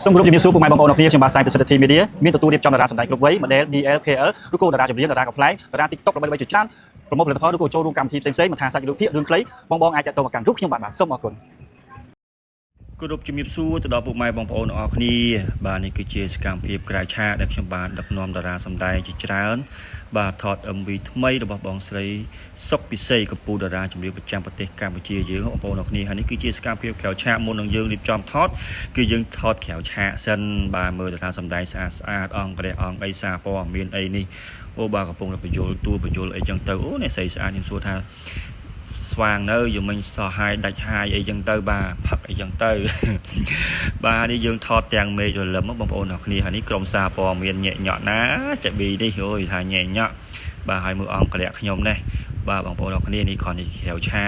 សូមគោរពជំរាបសួរពុកម៉ែបងប្អូនអរគ្នាខ្ញុំបាទសាយប្រសិទ្ធធីមីឌាមានទទួលរៀបចំតារាសម្ដែងគ្រប់វ័យ model DLKL ឬក៏តារាចម្រៀងតារាកំ pl តារា TikTok របស់ជាច្រើនប្រមូលផលិតផលឬក៏ចូលរួមកម្មវិធីផ្សេងៗមិនថាសាច់រូបភាពរឿងខ្លីបងអាចតាក់ទងមកកាន់រូបខ្ញុំបាទសូមអរគុណគោរពជំរាបសួរទៅដល់ពុកម៉ែបងប្អូនអរគ្នាបាទនេះគឺជាសកម្មភាពក្រៅឆាកដែលខ្ញុំបានដឹកនាំតារាសម្ដែងជាច្រើនបាទថត MV ថ្មីរបស់បងស្រីសុកពិសីកំពូលតារាចម្រៀងប្រចាំប្រទេសកម្ពុជាយើងបងប្អូនអរគ្នាហើយនេះគឺជាសកម្មភាពក្រៅឆាកមុននឹងយើងរៀបចំថតគឺយើងថតក្រៅឆាកសិនបាទមើលតារាសម្ដែងស្អាតអង្គរះអង្គអីសារព័ត៌មានអីនេះអូបាទកំពុងតែបញ្យលទួលបញ្យលអីចឹងទៅអូនេះស្អីស្អាតខ្ញុំសួរថាស្វាងនៅយើងមិនសោះហាយដាច់ហាយអីចឹងទៅបាទផឹកអីចឹងទៅបាទនេះយើងថតទាំងមេឃរលឹមបងប្អូនអរគ្នាហើយនេះក្រុមសារព័ត៌មានញែកញក់ណាចាប៊ីនេះអូយថាញែកញក់បាទហើយមើលអង្គរៈខ្ញុំនេះបាទបងប្អូនអរគ្នានេះគ្រាន់តែក្រៅឆា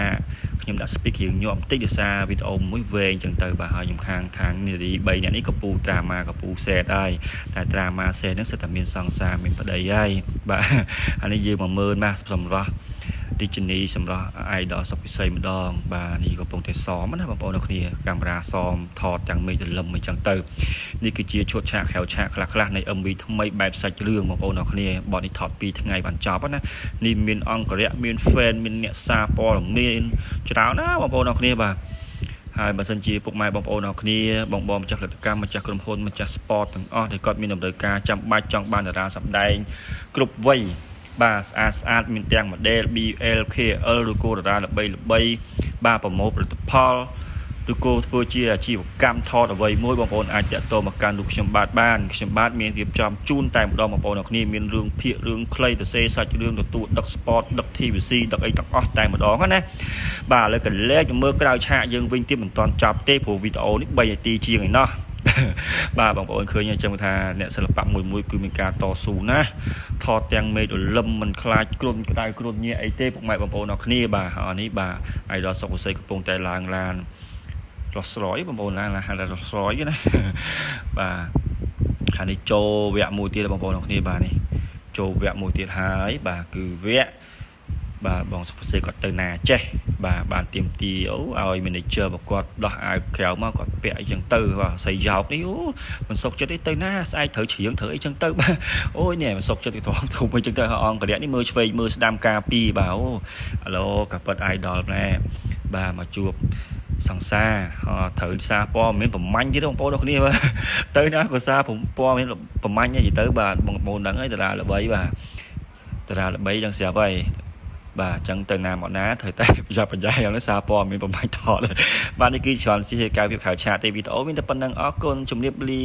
ខ្ញុំដាក់ speak រៀងញាប់បន្តិចដោយសារវីដេអូមួយវែងចឹងទៅបាទហើយខ្ញុំខាងនារី3នាក់នេះកំពូត្រាម៉ាកំពូសេតហើយតែត្រាម៉ាសេតហ្នឹងសិតតែមានសង្សារមានប្តីហើយបាទអានេះយើង10000បាទសម្រាប់ឌីជនីសម្រាប់ idol សុកពិសីម្ដងបាទនេះកំពុងតែសមណាបងប្អូនអរគ្នាកាមេរ៉ាសមថតទាំងមេឃរលឹមអញ្ចឹងទៅនេះគឺជាឈុតឆាកក្រៅឆាកខ្លះនៃ MV ថ្មីបែបសាច់រឿងបងប្អូនអរគ្នាបទនេះថត2ថ្ងៃបានចប់ណានេះមានអង្គរៈមាន fan មានអ្នកសារព័ត៌មានច្រើនណាបងប្អូនអរគ្នាបាទហើយបើសិនជាពុកម៉ែបងប្អូនអរគ្នាបងម្ចាស់ផលិតកម្មម្ចាស់ក្រុមហ៊ុនម្ចាស់ sport ទាំងអស់ដែលគាត់មានតម្រូវការចាំបាច់ចង់បានតារាសម្ដែងគ្រប់វ័យបាទស្អាតមានទាំង model BLKL ឬក៏តារាល្បីបាទប្រមូលផលិតផលឬក៏ធ្វើជាអាជីវកម្មថតអ្វីមួយបងប្អូនអាចតាក់ទងមកកាន់លោកខ្ញុំបាទបានខ្ញុំបាទមានរៀបចំជូនតែម្ដងបងប្អូនអរគ្នាមានរឿងភាគរឿងខ្លីទៅសេសាច់រឿងទទួលដឹក sport ដឹក TVC ដឹកអីទាំងអស់តែម្ដងណាបាទឥឡូវកលែកមើលក្រៅឆាកយើងវិញទៀតមិនទាន់ចប់ទេព្រោះវីដេអូនេះ3នាទីជាងឯណោះបាទបងប្អូនឃើញអញ្ចឹងថាអ្នកសិល្បៈមួយគឺមានការតស៊ូណាថតទាំងមេឃរលឹមមិនខ្លាចគ្រុនក្តៅគ្រុនញែអីទេពុកម៉ែបងប្អូនអរគ្នាបាទអានេះបាទ idol សុកពិសីកំពុងតែឡើងឡានរស់ស្រយបងប្អូនឡើងហាត់រស់ស្រយណាបាទហើយនេះចូលវគ្គមួយទៀតបងប្អូនអរគ្នាបាទនេះចូលវគ្គមួយទៀតហើយបាទគឺវគ្គបាទបងសុកពិសីគាត់ទៅណាចេះបាទបានទៀមទីឲ្យ manager របស់គាត់ដោះអាវក្រៅមកគាត់ពាក់អីចឹងទៅបាទស្អីយោកនេះអូមិនសុកចិត្តទេទៅណាស្អែកត្រូវច្រៀងត្រូវអីចឹងទៅបាទអូយនេះមិនសុកចិត្តទេធំធំអីចឹងទៅអង្គរៈនេះមើលឆ្វេងមើលស្ដាំការពីបាទអូអាឡូក៏ពិត idol ណែបាទមកជួបសង្សារត្រូវសារព័ត៌មានប្រមាញ់ទៀតបងប្អូនអរគ្នាបាទទៅណាក៏សារព័ត៌មានប្រមាញ់អីទៅបាទបងប្អូនដឹងហើយតារាល្បីបាទតារាល្បីចឹងស្រាប់ហើយបាទអញ្ចឹងទៅណាមកណាត្រូវតែប្រយ័ត្នប្រយែងឲ្យសារព័ត៌មានប្រមាញ់ថតបាទនេះគឺច្រើនជាការវិភាគខៅឆាតទេវីដេអូមានតែប៉ុណ្្នឹងអរគុណជំរាបលា